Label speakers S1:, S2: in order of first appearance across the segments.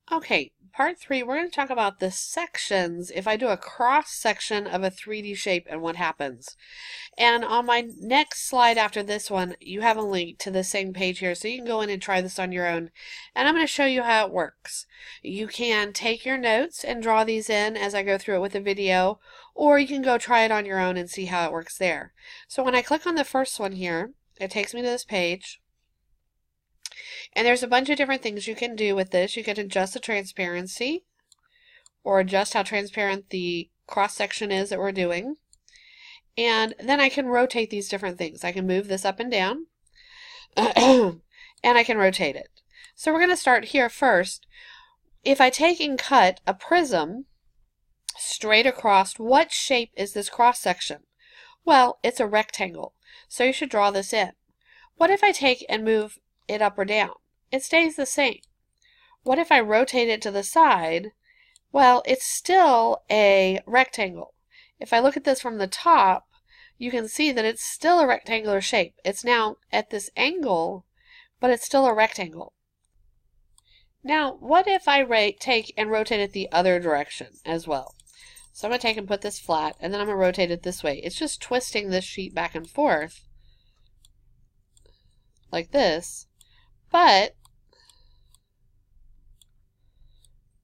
S1: Okay, part 3, we're going to talk about the sections if I do a cross section of a 3D shape and what happens. And on my next slide after this one, you have a link to the same page here, so you can go in and try this on your own. And I'm going to show you how it works. You can take your notes and draw these in as I go through it with a video, or you can go try it on your own and see how it works there. So when I click on the first one here, it takes me to this page. And there's a bunch of different things you can do with this. You can adjust the transparency or adjust how transparent the cross section is that we're doing. And then I can rotate these different things. I can move this up and down and I can rotate it. So we're going to start here first. If I take and cut a prism straight across, what shape is this cross section? Well, it's a rectangle. So you should draw this in. What if I take and move it up or down? It stays the same. What if I rotate it to the side? Well, it's still a rectangle. If I look at this from the top, you can see that it's still a rectangular shape. It's now at this angle, but it's still a rectangle. Now, what if I take and rotate it the other direction as well? So I'm going to take and put this flat, and then I'm going to rotate it this way. It's just twisting this sheet back and forth like this. But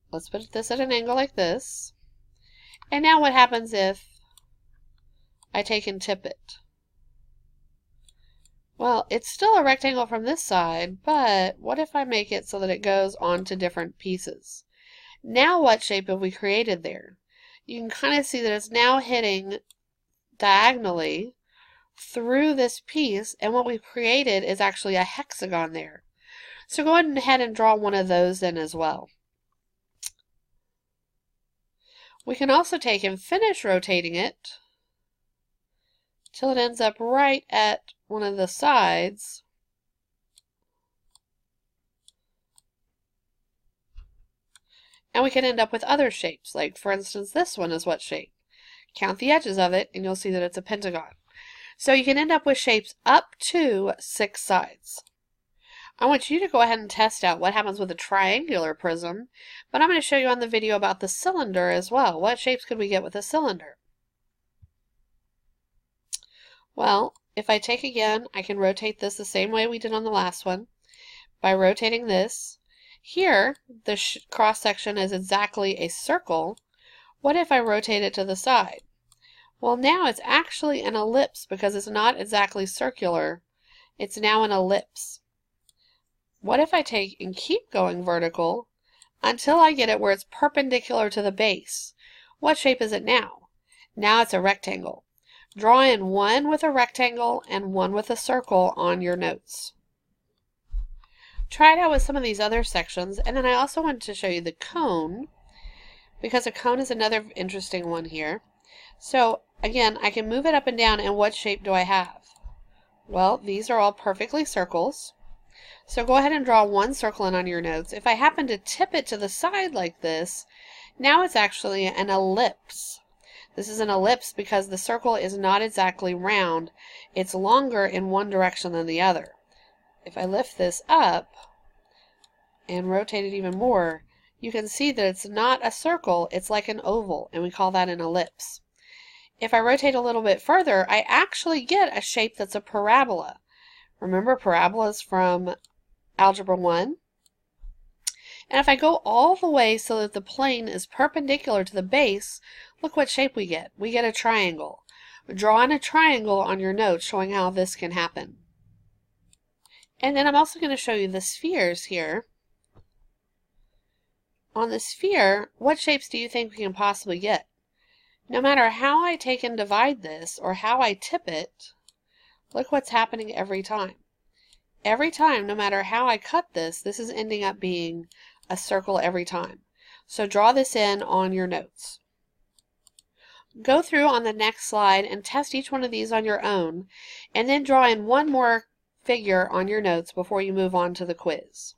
S1: let's put this at an angle like this. And now what happens if I take and tip it? Well, it's still a rectangle from this side, but what if I make it so that it goes onto different pieces? Now what shape have we created there? You can kind of see that it's now hitting diagonally through this piece, and what we've created is actually a hexagon there. So go ahead and draw one of those in as well. We can also take and finish rotating it till it ends up right at one of the sides. And we can end up with other shapes, like for instance this one is what shape? Count the edges of it and you'll see that it's a pentagon. So you can end up with shapes up to 6 sides. I want you to go ahead and test out what happens with a triangular prism, but I'm going to show you on the video about the cylinder as well. What shapes could we get with a cylinder? Well, if I take again, I can rotate this the same way we did on the last one by rotating this. Here, the cross section is exactly a circle. What if I rotate it to the side? Well, now it's actually an ellipse because it's not exactly circular. It's now an ellipse. What if I take and keep going vertical until I get it where it's perpendicular to the base? What shape is it now? Now it's a rectangle. Draw in one with a rectangle and one with a circle on your notes. Try it out with some of these other sections, and then I also wanted to show you the cone, because a cone is another interesting one here. So again, I can move it up and down, and what shape do I have? Well, these are all perfectly circles. So go ahead and draw one circle in on your notes. If I happen to tip it to the side like this, now it's actually an ellipse. This is an ellipse because the circle is not exactly round. It's longer in one direction than the other. If I lift this up and rotate it even more, you can see that it's not a circle, it's like an oval, and we call that an ellipse. If I rotate a little bit further, I actually get a shape that's a parabola. Remember parabolas from Algebra 1? And if I go all the way so that the plane is perpendicular to the base, look what shape we get. We get a triangle. Draw in a triangle on your notes showing how this can happen. And then I'm also going to show you the spheres here. On the sphere, what shapes do you think we can possibly get? No matter how I take and divide this or how I tip it, look what's happening every time. Every time, no matter how I cut this, this is ending up being a circle every time. So draw this in on your notes. Go through on the next slide and test each one of these on your own, and then draw in one more figure on your notes before you move on to the quiz.